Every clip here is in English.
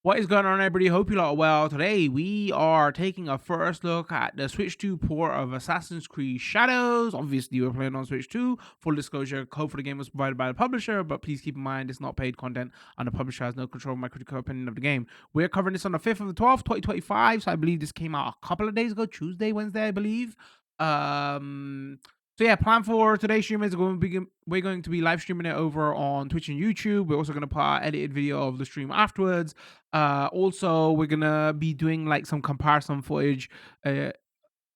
What is going on, everybody? Hope you lot are well. Today we are taking a first look at the Switch 2 port of Assassin's Creed Shadows. Obviously, we're playing on Switch 2. Full disclosure, code for the game was provided by the publisher, but please keep in mind it's not paid content and the publisher has no control of my critical opinion of the game. We're covering this on the 5th of the 12th, 2025. So I believe this came out a couple of days ago, Tuesday, Wednesday, I believe. So yeah, plan for today's stream is we're going to be live streaming it over on Twitch and YouTube. We're also going to put our edited video of the stream afterwards. Also, we're gonna be doing like some comparison footage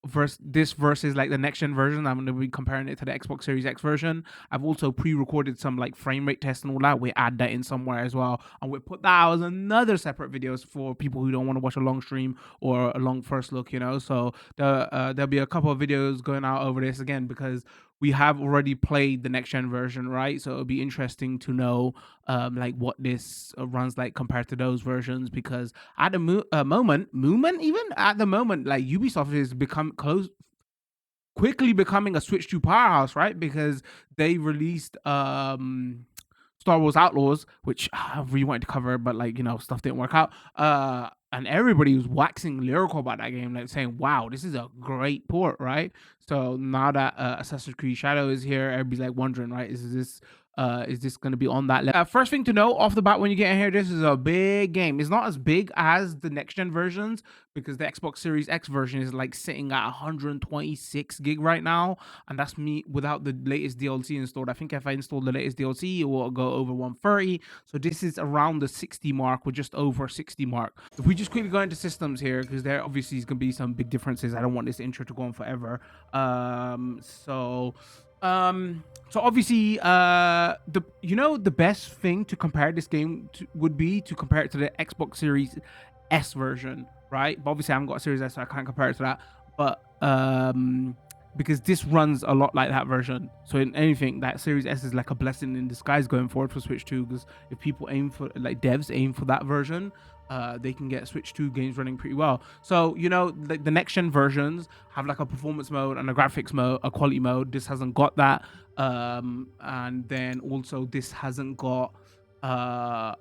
versus like the next gen version. I'm gonna be comparing it to the Xbox Series X version. I've also pre-recorded some like frame rate tests and all that. We add that in somewhere as well, and we put that out as another separate videos for people who don't want to watch a long stream or a long first look, you know. So there'll be a couple of videos going out over this again because we have already played the next gen version, right? So it'll be interesting to know like what this runs like compared to those versions, because at the moment like Ubisoft is quickly becoming a Switch 2 powerhouse, right? Because they released Star Wars Outlaws, which I really wanted to cover, but like, you know, stuff didn't work out. And everybody was waxing lyrical about that game, like saying, wow, this is a great port, right? So now that Assassin's Creed Shadow is here, everybody's like wondering, right, is this going to be on that level? First thing to know off the bat when you get in here, this is a big game. It's not as big as the next gen versions because the Xbox Series X version is like sitting at 126 gig right now, and that's me without the latest DLC installed. I think if I install the latest DLC, it will go over 130. So this is around the 60 mark. We're just over 60 mark. If we just quickly go into systems here, because there obviously is going to be some big differences. I don't want this intro to go on forever. So obviously, the best thing to compare this game to would be to compare it to the Xbox Series S version, right? But obviously, I haven't got a Series S, so I can't compare it to that. But because this runs a lot like that version, so in anything, that Series S is like a blessing in disguise going forward for Switch 2. Because if people aim for, like devs aim for that version, they can get Switch 2 games running pretty well. So, you know, the next gen versions have like a performance mode and a graphics mode, a quality mode. This hasn't got that. And then also this hasn't got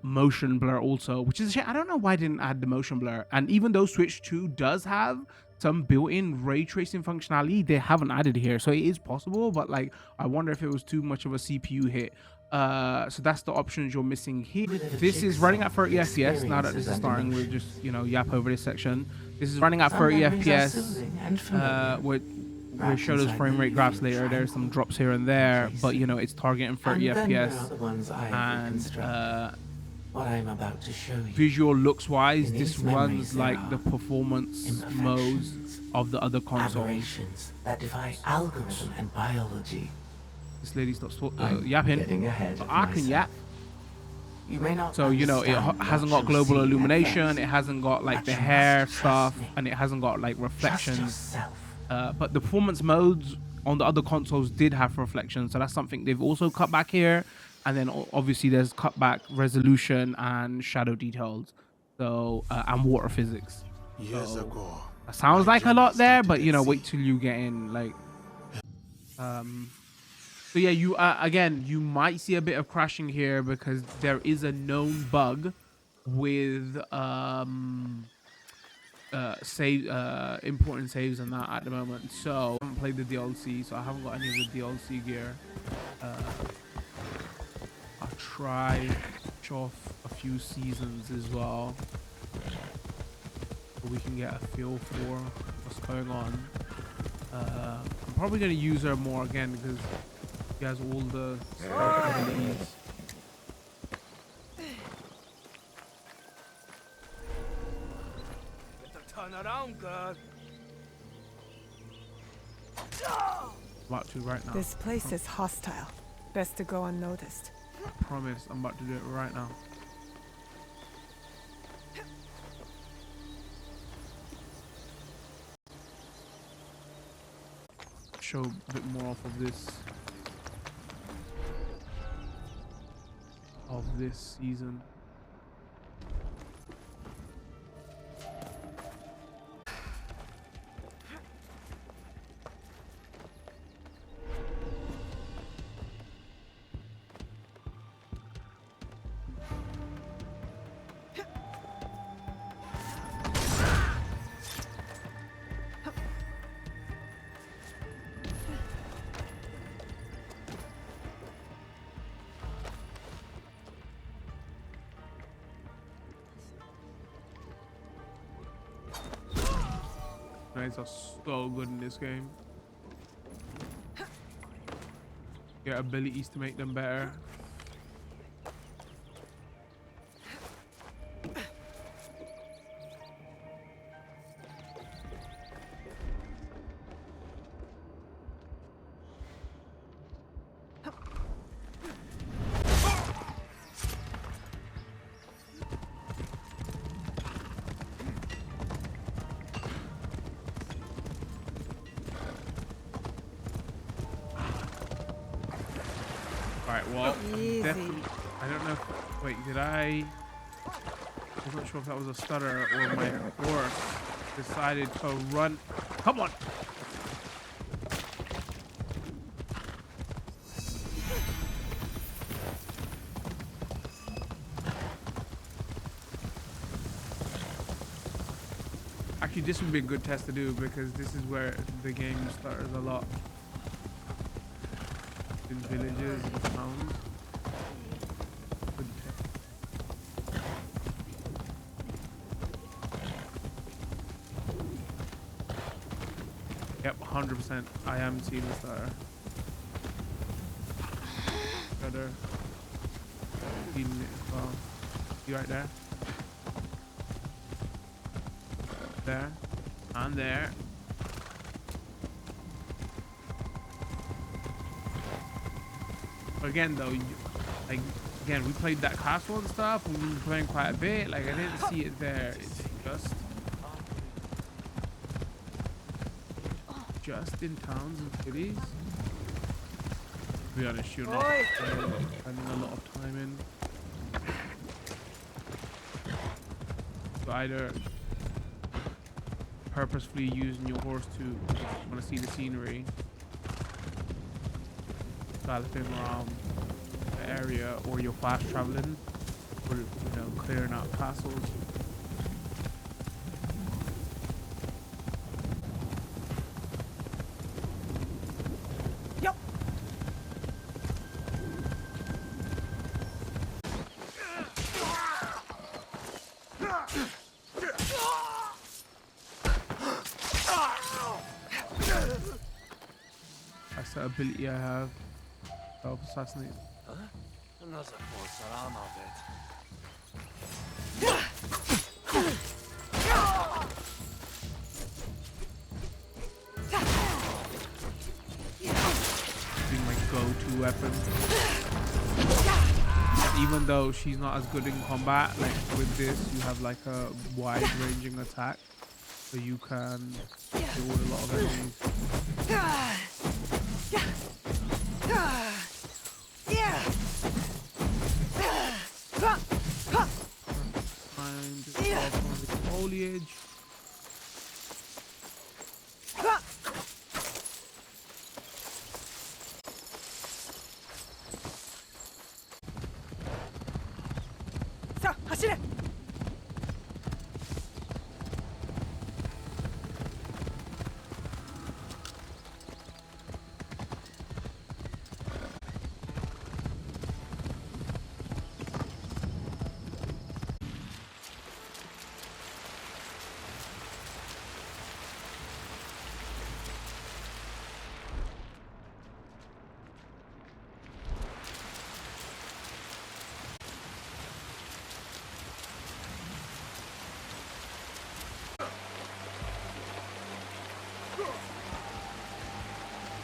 motion blur also, which is a shame. I don't know why I didn't add the motion blur. And even though Switch 2 does have some built-in ray tracing functionality, they haven't added here. So it is possible, but like I wonder if it was too much of a CPU hit. So that's the options you're missing here. This is running at 30 FPS. Now that this is starting, we'll just, you know, yap over this section. This is running at 30 FPS. We'll show those frame rate graphs later. There's some drops here and there, but you know, it's targeting 30 FPS. And what I'm about to show you. Visual looks wise, this runs like the performance modes of the other consoles. That defy algorithm and biology. This lady stops yapping. I can yap. You may not so you know, it hasn't got global illumination, it hasn't got like the hair stuff, and it hasn't got like reflections. But the performance modes on the other consoles did have reflections, so that's something they've also cut back here. And then obviously there's cut back resolution and shadow details, so and water physics. Years ago, that sounds like a lot there, but you know, wait till you get in. Like, so yeah, you again, you might see a bit of crashing here because there is a known bug with important saves and that at the moment. So I haven't played the DLC, so I haven't got any of the DLC gear. I'll try to off a few seasons as well, so we can get a feel for what's going on. I'm probably gonna use her more again because she has all the abilities. Turn around, girl. About to right now. This place is hostile. Best to go unnoticed. I promise I'm about to do it right now. Show a bit more off of this season. Grenades are so good in this game. Get abilities to make them better. Alright, well, Easy. I don't know if, wait, did I wasn't sure if that was a stutter or my horse decided to run. Come on! Actually, this would be a good test to do because this is where the game stutters a lot. In villages and towns. Good test. Yep, 100%. I am seeing the stutter. Stutter. Feeling it as well. You right there? There. And there. But again, though, like, again, we played that castle and stuff, and we were playing quite a bit. Like, I didn't see it there. It's just in towns and cities. To be honest, you're not spending a lot of time in. So either purposefully using your horse to want to see the scenery, galloping around the area, or you're fast traveling, or clearing out castles. Yep. That's the ability I have. Self-assassinate. Another force alarm of it. Being my go-to weapon. Even though she's not as good in combat, like with this, you have like a wide-ranging attack, so you can deal with a lot of enemies. Find the foliage. 자, 走れ.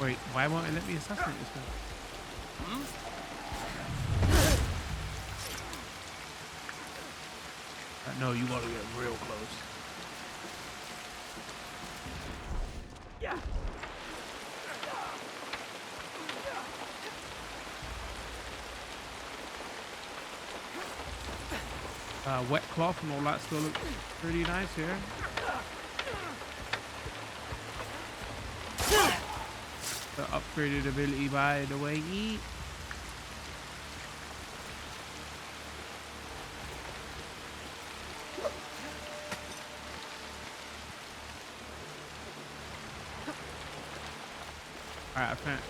Wait, why won't it let me assassinate this guy? No, you gotta get real close. Yeah. Wet cloth and all that still looks pretty nice here. The upgraded ability, by the way. Alright, I think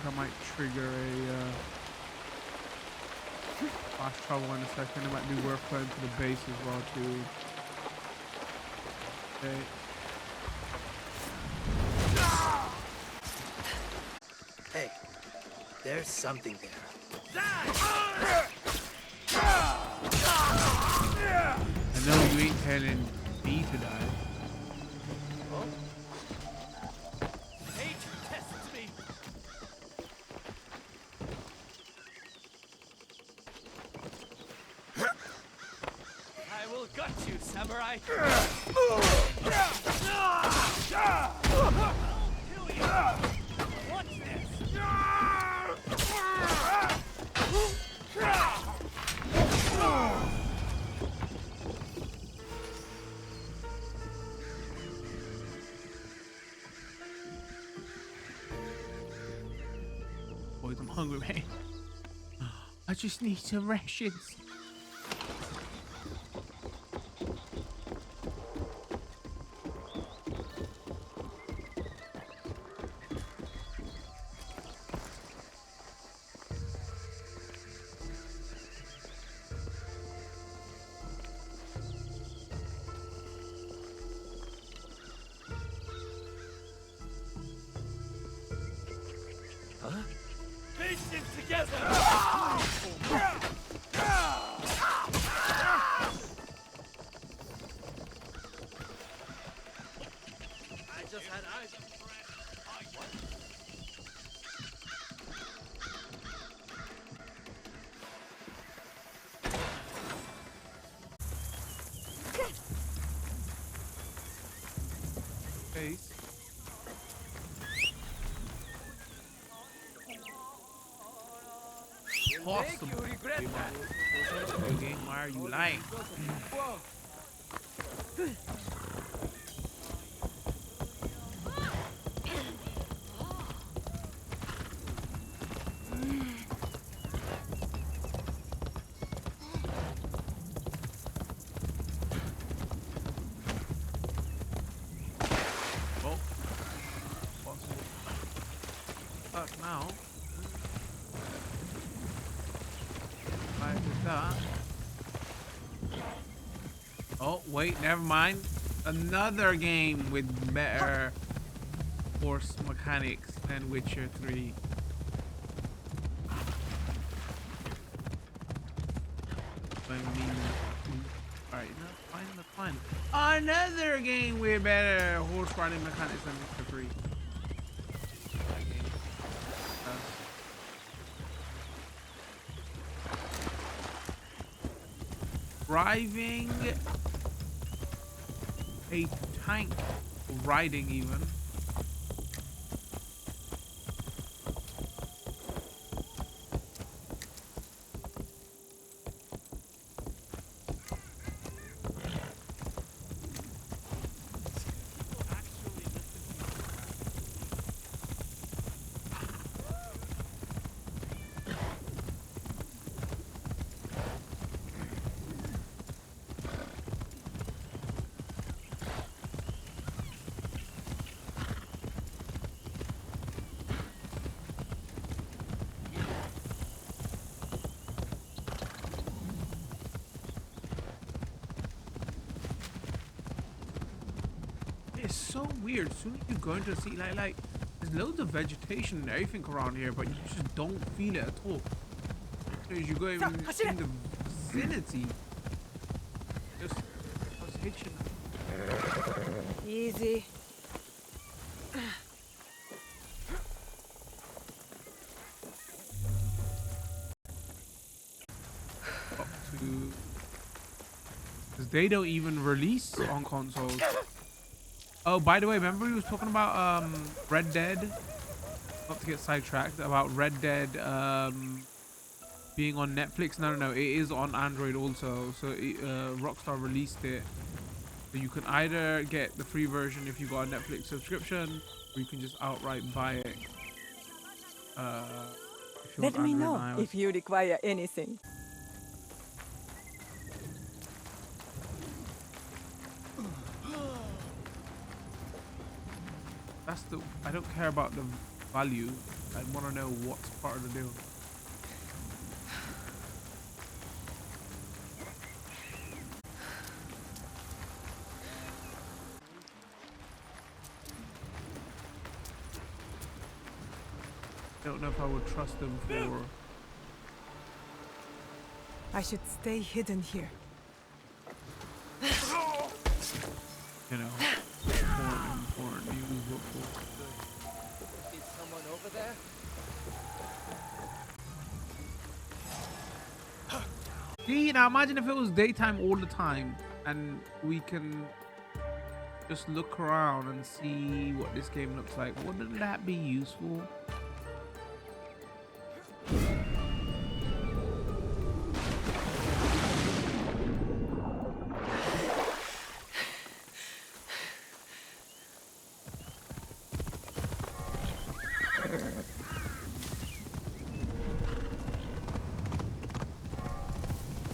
I might trigger a fast travel in a second. It might be worth going to the base as well too. Okay. Hey, there's something there. I know you ain't telling me to die. Nature tests me. I will gut you, samurai. I'll kill you. Watch this. Boys, I'm hungry, man. I just need some rations. Patience together. I just had eyes on what? Face. Awesome. You regret that. Okay, why are you lying? Whoa. Oh. Possible. Fuck now. Like that. Oh, wait, never mind. Another game with better horse mechanics than Witcher 3. I mean, alright, that's fine. Another game with better horse riding mechanics than Witcher 3. Driving a tank, riding even. It's so weird. As soon as you go into the sea, like there's loads of vegetation and everything around here, but you just don't feel it at all. As soon as you go even in the vicinity, just hitching. Easy. Up to, because they don't even release on consoles. Oh, by the way, remember we was talking about Red Dead? Not to get sidetracked, about Red Dead being on Netflix. No, it is on Android also. So Rockstar released it. So you can either get the free version if you got a Netflix subscription, or you can just outright buy it. If you Let want me Android know and iOS. if you require anything. That's the. I don't care about the value. I want to know what's part of the deal. don't know if I would trust them for, I should stay hidden here. you know, important news. Is someone over there? See, now imagine if it was daytime all the time and we can just look around and see what this game looks like. Wouldn't that be useful?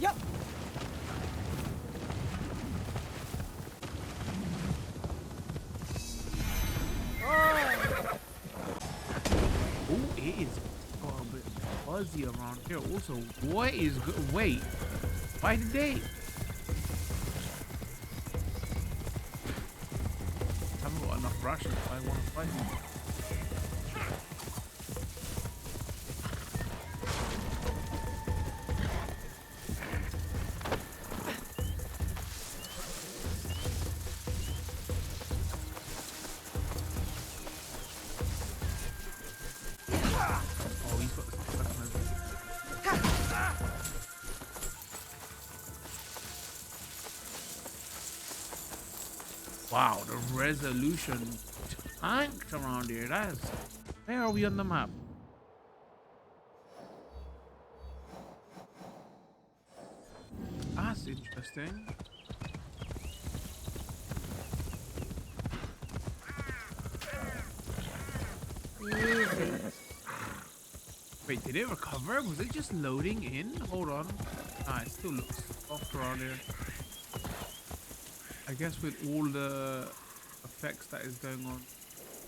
Yup. Oh, it is a bit fuzzy around here. Also, what is good? Wait, why did they? I haven't got enough rations if I want to fight them. Oh, he's got customers. Wow, the resolution tanked around here. That is. Where are we on the map? That's interesting. Wait, did it recover? Was it just loading in? Hold on. Nah, it still looks soft around here. I guess with all the effects that is going on,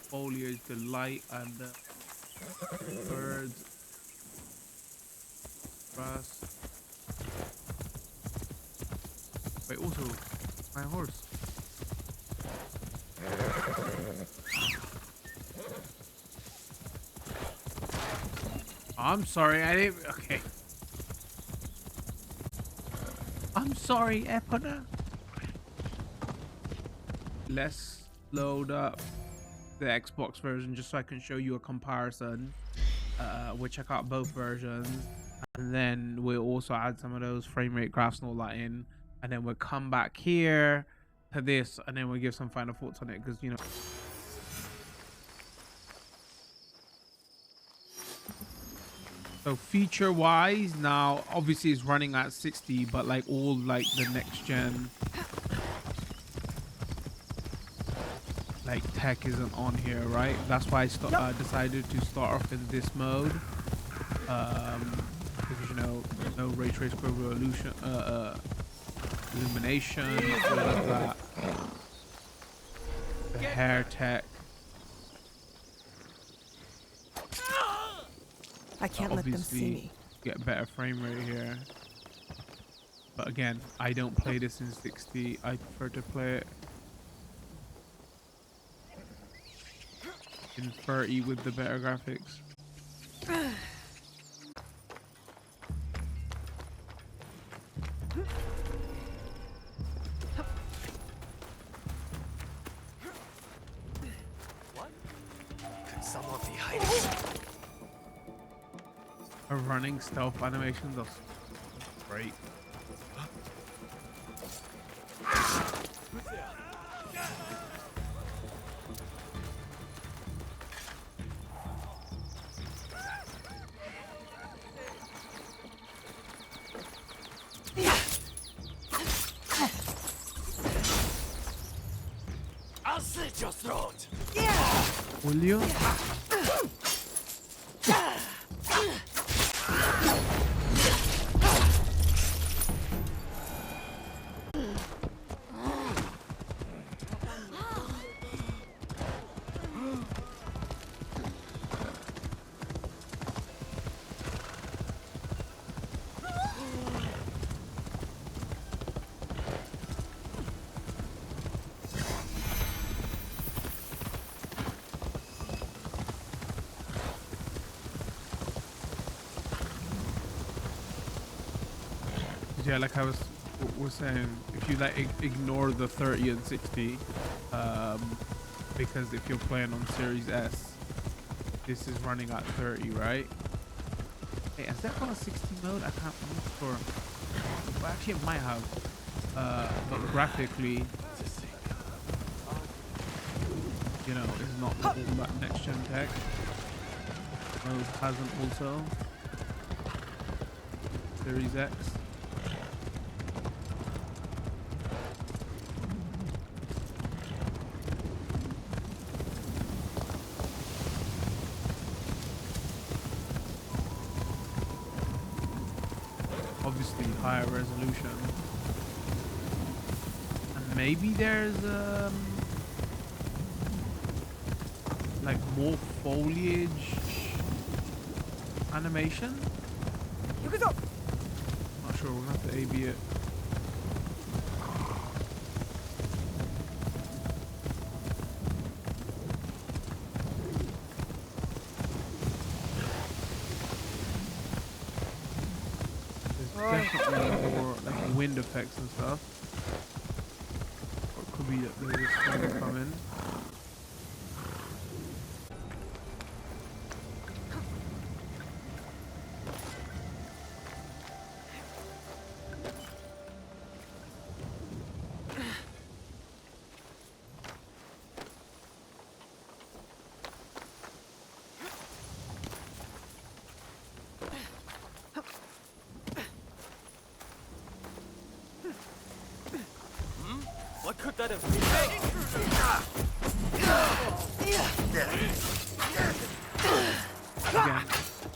foliage, the light, and the birds, grass. Wait, also, my horse. I'm sorry, I didn't. Okay. I'm sorry, Epona. Let's load up the Xbox version just so I can show you a comparison. We'll check out both versions, and then we'll also add some of those frame rate graphs and all that in, and then we'll come back here to this, and then we'll give some final thoughts on it, because you know. So feature wise, now obviously it's running at 60, but like all like the next gen like tech isn't on here, right? That's why I decided to start off in this mode, because you know, no ray trace illumination, all of that, the hair tech. I can't let them see me. Get better frame rate here, but again, I don't play this in 60. I prefer to play it in 30 with the better graphics. What? Could someone be hiding? Her running stealth animations are great. I'll slit your throat! Will you? Yeah, like I was saying, if you like ignore the 30 and 60, because if you're playing on Series S, this is running at 30, right? Hey, has that got a 60 mode? I'm not sure. Well, actually, it might have. But graphically, you know, it's not all that next gen tech. Mode hasn't also. Series X. Obviously higher resolution. And maybe there's like more foliage animation. Not sure, we're gonna have to A/B it. There's definitely more like wind effects and stuff. Or it could be that there's a storm coming. What could that have been? Again,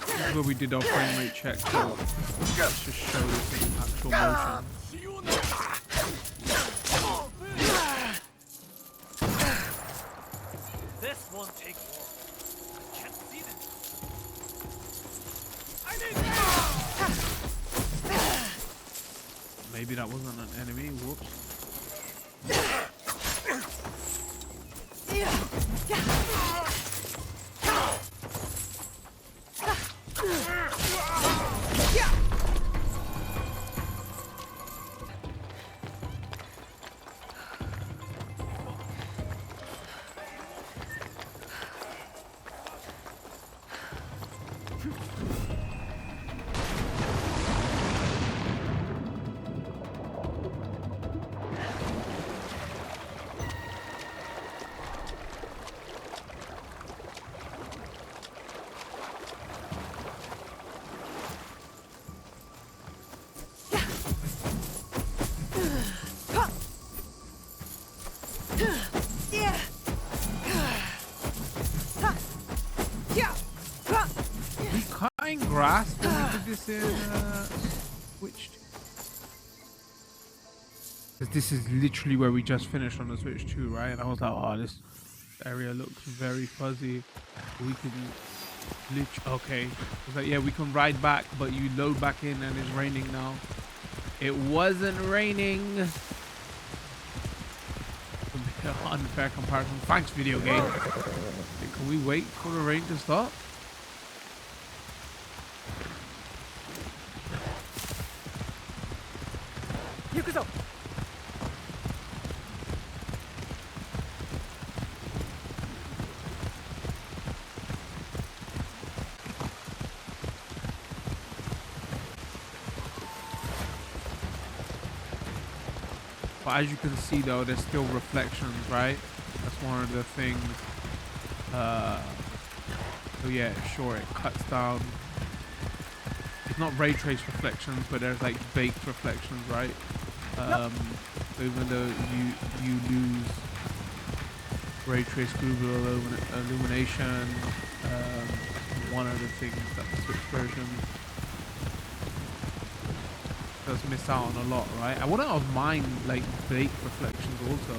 this is where we did our frame rate check, so let's just show this in actual motion. This won't take long. I can't see them. Maybe that wasn't an enemy. Whoops. Grass when we did this in Switch. Because this is literally where we just finished on the Switch 2, right? And I was like, oh, this area looks very fuzzy. We can okay. It's like, yeah, we can ride back, but you load back in and it's raining now. It wasn't raining. A bit of unfair comparison. Thanks, video game. Can we wait for the rain to stop? But as you can see though, there's still reflections, right? That's one of the things. So yeah, sure, it cuts down. It's not ray trace reflections, but there's like baked reflections, right? So even though you lose ray trace Google illumination, one of the things that the Switch version does miss out on a lot, right? I wouldn't have mind like baked reflections also.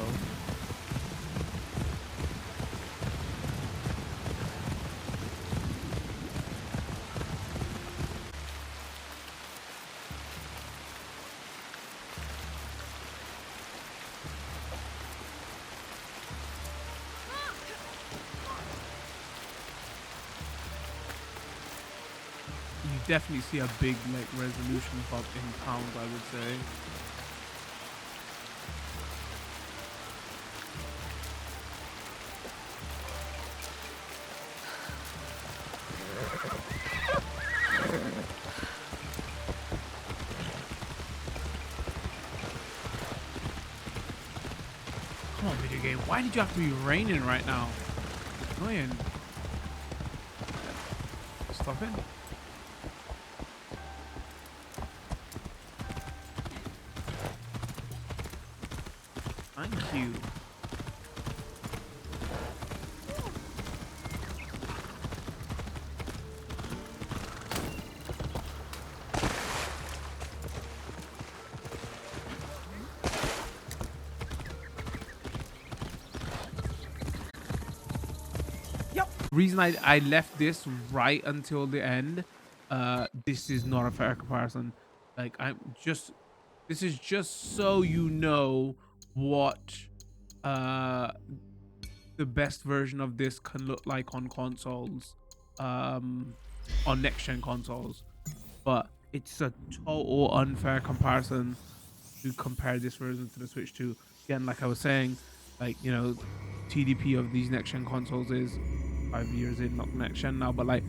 definitely see a big like resolution bump in pounds, I would say. Come on, video game. Why did you have to be raining right now? Annoying. Stop it. Thank you. Reason I left this right until the end, this is not a fair comparison. Like this is just so you know what the best version of this can look like on consoles, on next gen consoles. But it's a total unfair comparison to compare this version to the Switch 2. Again, like I was saying, like, you know, TDP of these next gen consoles is 5 years in, not next gen now, but like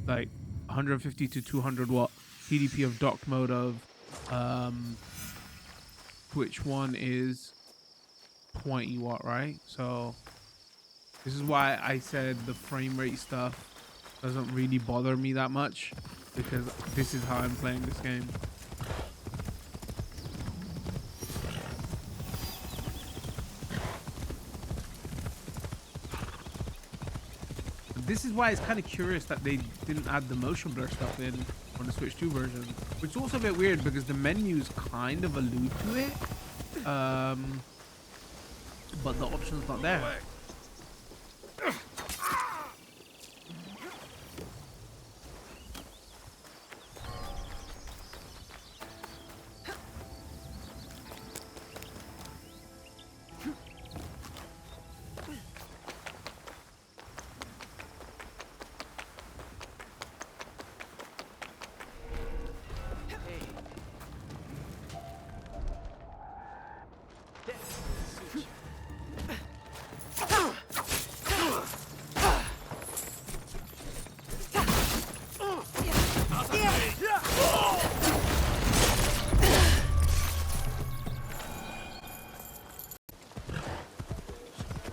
150 to 200 watt TDP of dock mode of which one is 20 watt, right? So this is why I said the frame rate stuff doesn't really bother me that much, because this is how I'm playing this game. This is why it's kind of curious that they didn't add the motion blur stuff in on the Switch 2 version, which is also a bit weird because the menus kind of allude to it, but the option's not there.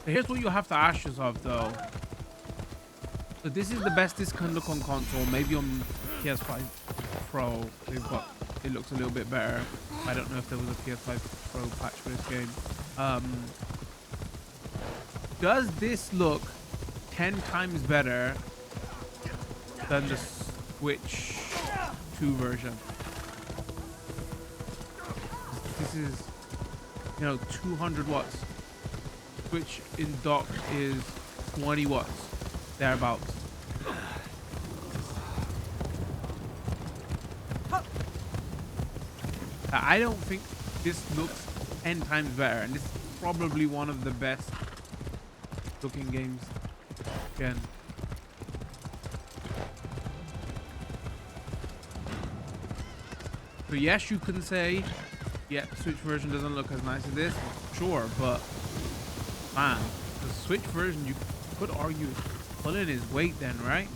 Here's what you have to ask yourself though. So this is the best this can look on console. Maybe on PS5 Pro it looks a little bit better. I don't know if there was a PS5 Pro patch for this game. Does this look 10 times better than the Switch 2 version? This is, you know, 200 watts. Switch in dock is 20 watts, thereabouts. I don't think this looks 10 times better, and this is probably one of the best looking games again. So yes, you can say, yeah, Switch version doesn't look as nice as this, sure, but man, the Switch version, you could argue, is pulling his weight then, right?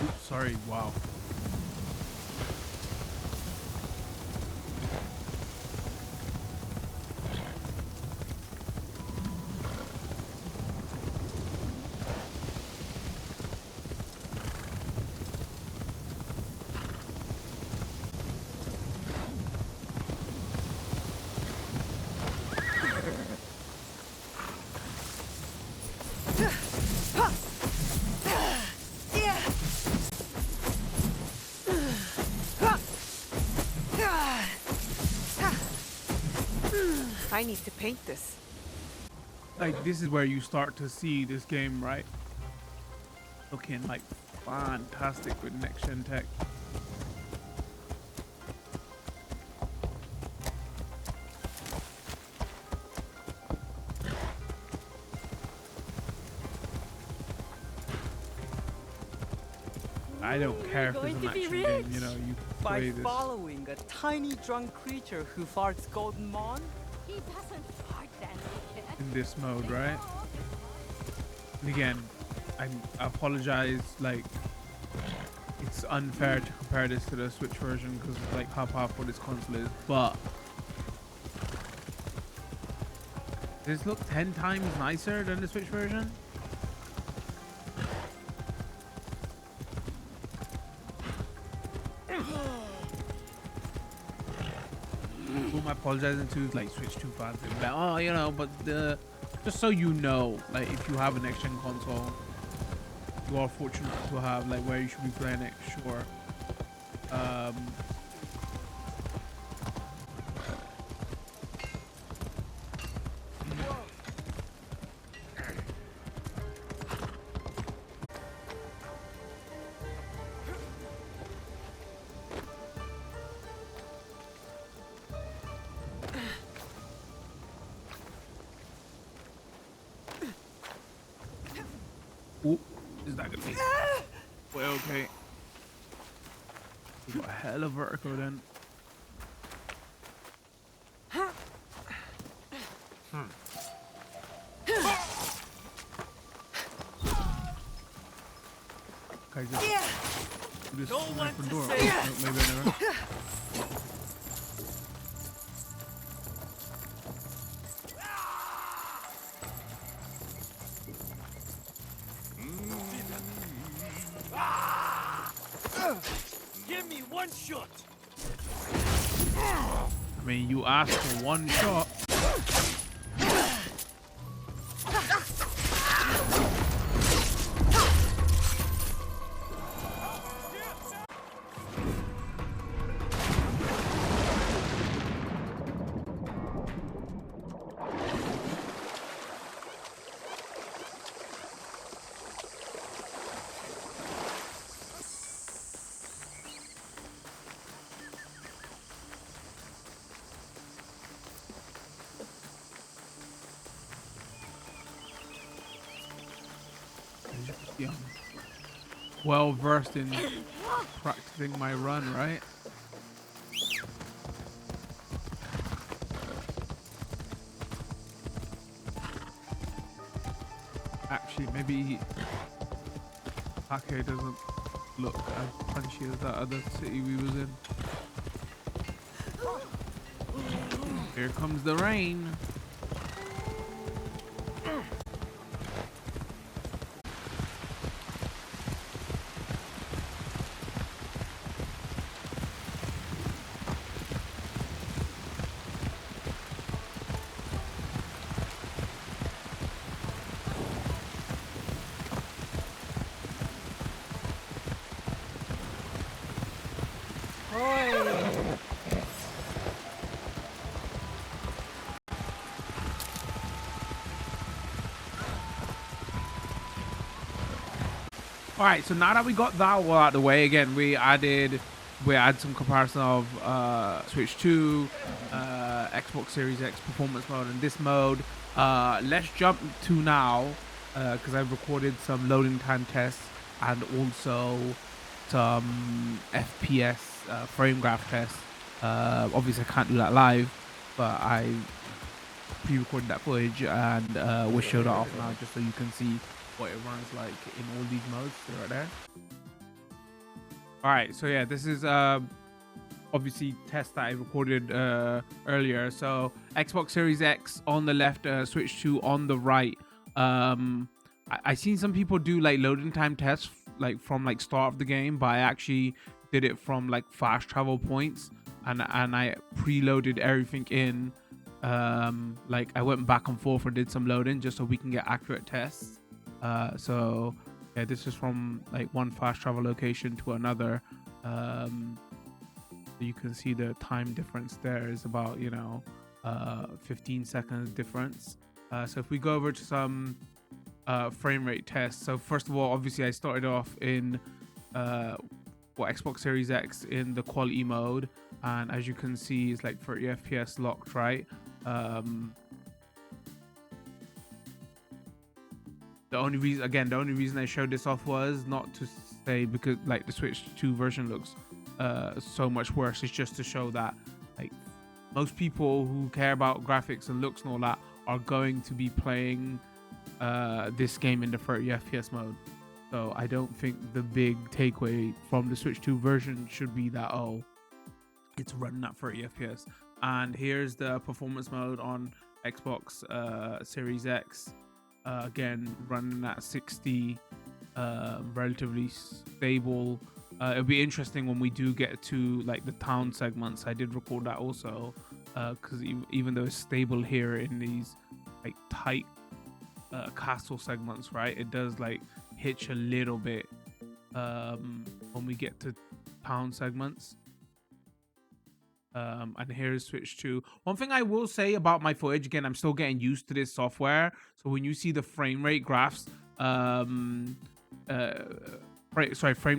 Oops, sorry, wow. I need to paint this. Like, this is where you start to see this game, right? Looking like fantastic with next gen tech. I don't care if it's Going an to be action rich game, you know, you by play this. following a tiny drunk creature who farts golden mon. He doesn't fart then, kid. In this mode, right? And again, I apologize, like, it's unfair to compare this to the Switch version because of like how powerful this console is, but does this look 10 times nicer than the Switch version? Who am I apologizing to? Like Switch 2 fans, oh, you know, but just so you know, like if you have a next gen console, you are fortunate to have like where you should be playing it, sure. Ooh, is that gonna be? Well, okay. You got a hell of vertigo then. Okay, just do this open door. Oh, no, maybe I never. Give me one shot. I mean, you asked for one shot. Yeah. Well versed in practicing my run, right? Actually, maybe Ake doesn't look as punchy as that other city we was in. Here comes the rain. All right, so now that we got that all out of the way, again, we had some comparison of Switch 2, Xbox Series X performance mode, and this mode. Let's jump to now, because I've recorded some loading time tests and also some FPS frame graph tests. Obviously, I can't do that live, but I pre-recorded that footage and we'll show that off now just so you can see what it runs like in all these modes. They're right there. All right, so yeah, this is obviously test that I recorded earlier. So Xbox Series X on the left, Switch 2 on the right. I seen some people do like loading time tests like from like start of the game, but I actually did it from like fast travel points, and I preloaded everything in. Like I went back and forth and did some loading just so we can get accurate tests. So yeah, this is from like one fast travel location to another. You can see the time difference there is about 15 seconds difference. So if we go over to some frame rate tests. So first of all, obviously I started off in Xbox Series X in the quality mode, and as you can see it's like 30 FPS locked, right? The only reason I showed this off was not to say because like the Switch 2 version looks so much worse. It's just to show that like most people who care about graphics and looks and all that are going to be playing this game in the 30 FPS mode. So I don't think the big takeaway from the Switch 2 version should be that, oh, it's running at 30 FPS. And here's the performance mode on Xbox Series X. Again, running at 60, relatively stable. It'll be interesting when we do get to like the town segments. I did record that also, because even though it's stable here in these like tight castle segments, right, it does like hitch a little bit when we get to town segments. And here's Switch 2. One thing I will say about my footage, again, I'm still getting used to this software. So when you see the frame rate graphs, frame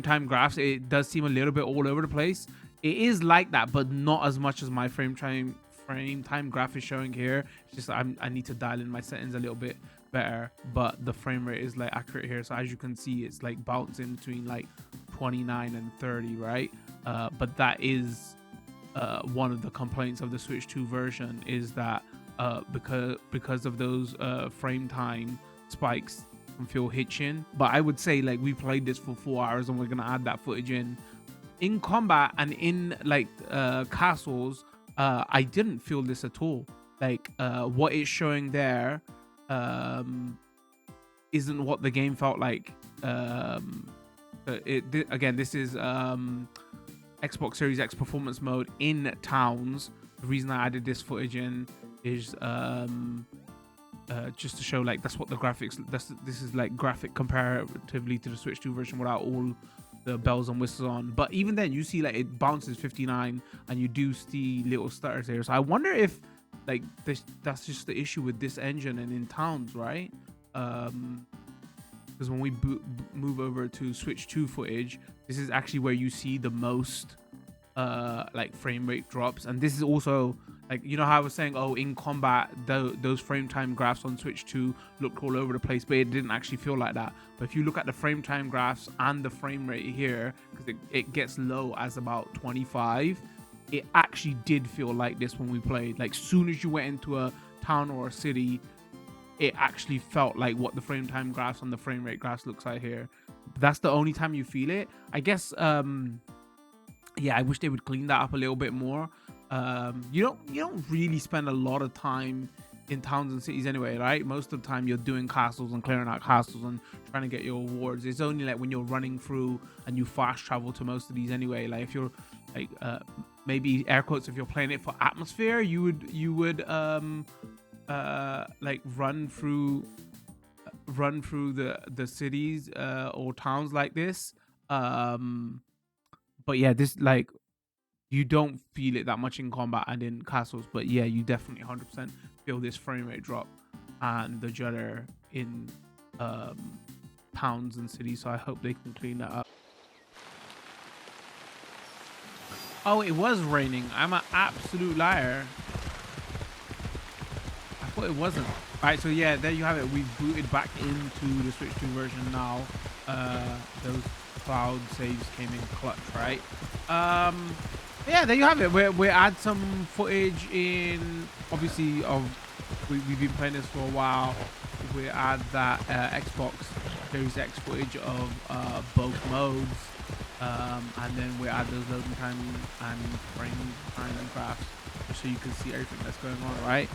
time graphs, it does seem a little bit all over the place. It is like that, but not as much as my frame time graph is showing here. It's just I need to dial in my settings a little bit better, but the frame rate is like accurate here. So as you can see, it's like bouncing between like 29 and 30, right? But that is one of the complaints of the Switch 2 version, is that because of those frame time spikes can feel hitching. But I would say like we played this for 4 hours and we're gonna add that footage in combat and in like castles. I didn't feel this at all. Like what it's showing there isn't what the game felt like. Again, this is Xbox Series X performance mode in towns. The reason I added this footage in is just to show like that's what the graphics. This is like graphic comparatively to the Switch 2 version without all the bells and whistles on. But even then, you see like it bounces 59, and you do see little stutters here. So I wonder if like that's just the issue with this engine and in towns, right? Because when we move over to Switch 2 footage, this is actually where you see the most like frame rate drops. And this is also like, you know how I was saying, oh, in combat those frame time graphs on Switch 2 looked all over the place, but it didn't actually feel like that. But if you look at the frame time graphs and the frame rate here, because it gets low as about 25, it actually did feel like this when we played. Like soon as you went into a town or a city, it actually felt like what the frame time graphs and the frame rate graphs looks like here. That's the only time you feel it, I guess. Yeah, I wish they would clean that up a little bit more. You don't really spend a lot of time in towns and cities anyway, right? Most of the time you're doing castles and clearing out castles and trying to get your awards. It's only like when you're running through and you fast travel to most of these anyway. Like if you're like maybe air quotes, if you're playing it for atmosphere, you would like run through the cities or towns like this. But yeah, this like you don't feel it that much in combat and in castles, but yeah, you definitely 100% feel this frame rate drop and the judder in towns and cities. So I hope they can clean that up. Oh, it was raining. I'm an absolute liar. I thought it wasn't. All right, so yeah, there you have it. We've booted back into the Switch 2 version now. Those cloud saves came in clutch, right? Yeah, there you have it. We add some footage in, obviously, of we've been playing this for a while. We add that Xbox Series X footage of both modes, and then we add those loading time and frame time and graphs, just so you can see everything that's going on, right?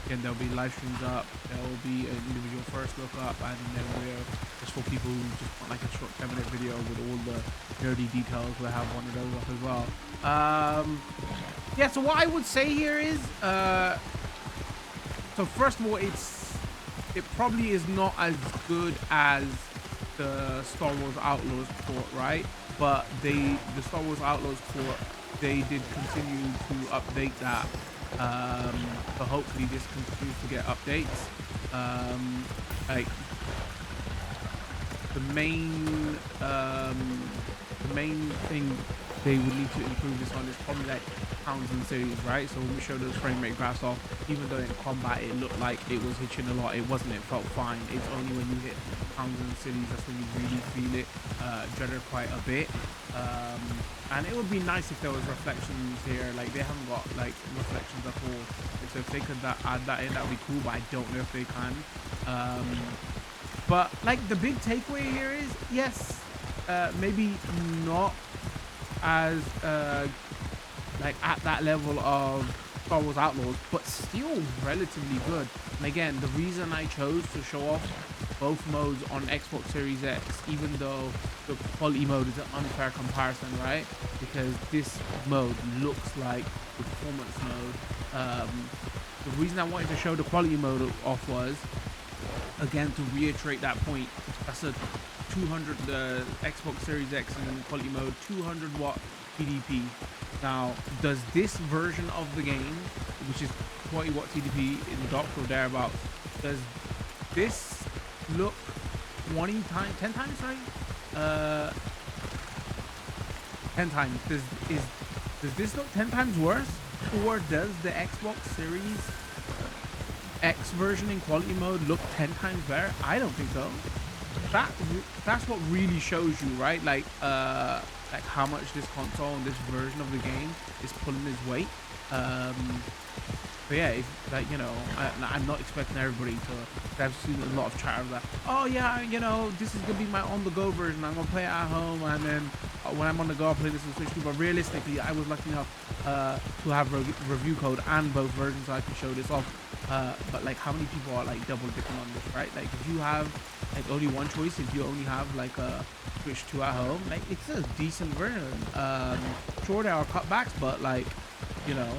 Again, there'll be live streams up, there will be an individual first look up, and then we're just for people who just want like a short 10-minute video with all the nerdy details. We'll have one of those up as well. Yeah, so what I would say here is, so first of all, it probably is not as good as the Star Wars Outlaws port, right? But the Star Wars Outlaws port, they did continue to update that. So hopefully this continues to get updates. Like the main thing they would need to improve this on is probably like pounds and cities, right? So when we show those frame rate graphs off, even though in combat it looked like it was hitching a lot, it wasn't. It felt fine. It's only when you hit pounds and cities that's when you really feel it, judder quite a bit. And it would be nice if there was reflections here. Like they haven't got like reflections at all. So if they could add that in, that would be cool. But I don't know if they can. But like the big takeaway here is yes, maybe not as like at that level of Star Wars Outlaws, but still relatively good. And again, the reason I chose to show off both modes on Xbox Series X, even though the quality mode is an unfair comparison, right? Because this mode looks like the performance mode. The reason I wanted to show the quality mode off was, again, to reiterate that point. That's a 200, the Xbox Series X in quality mode, 200 watt TDP. Now, does this version of the game, which is 20 watt TDP in the dock or thereabouts, does this look 10 times, sorry? 10 times. Does this look 10 times worse? Or does the Xbox Series X version in quality mode look 10 times better? I don't think so. That's what really shows you, right? Like how much this console and this version of the game is pulling its weight. But yeah, like, you know, I'm not expecting everybody to. I've seen a lot of chatter that, oh yeah, you know, this is gonna be my on-the-go version. I'm gonna play it at home, and then when I'm on the go, I'll play this on Switch too. But realistically, I was lucky enough to have review code and both versions, so I can show this off. But like, how many people are like double dipping on this, right? Like, if you have like only one choice, if you only have like a Switch 2 at home, like it's a decent version. Sure, there are cutbacks, but like, you know,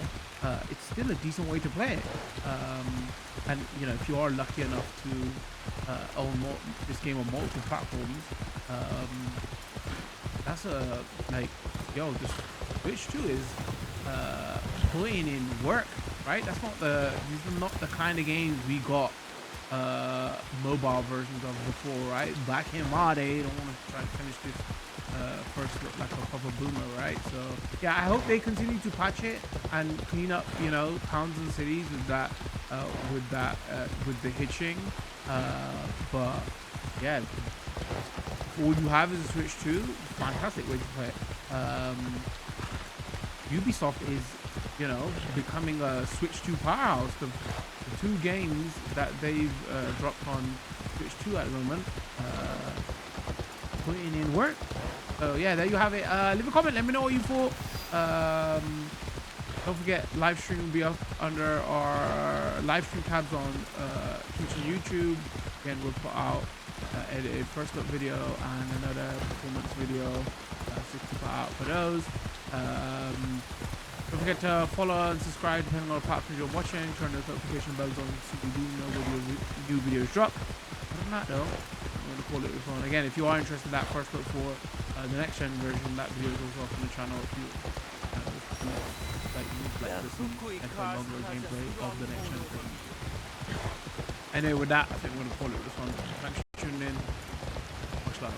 it's still a decent way to play it. And you know, if you are lucky enough to own this game on multiple platforms, that's a like, yo, the Switch 2 is putting in work, right? That's not these are not the kind of games we got mobile versions of before, right? Back in my day, don't want to try to finish this first look like a proper boomer, right? So yeah, I hope they continue to patch it and clean up, you know, towns and cities with that with the hitching. But yeah, all you have is a Switch 2. Fantastic way to play it. Ubisoft is, you know, becoming a Switch 2 powerhouse. The two games that they've dropped on Switch 2 at the moment, putting in work. So yeah, there you have it. Leave a comment, let me know what you thought. Don't forget, live stream will be up under our live stream tabs on Twitch and YouTube. Again, we'll put out a first look video and another performance video, 60 put out for those. Don't forget to follow and subscribe depending on the platform you're watching. Turn those notification bells on so you do know when new videos drop. Other than that though, I'm going to call it this one. Again, if you are interested in that first look for the next gen version, that video is also up on the channel. If you like this longer gameplay of the next gen version. Anyway, with that, I think we're going to call it this one. Thanks for tuning in. Much love.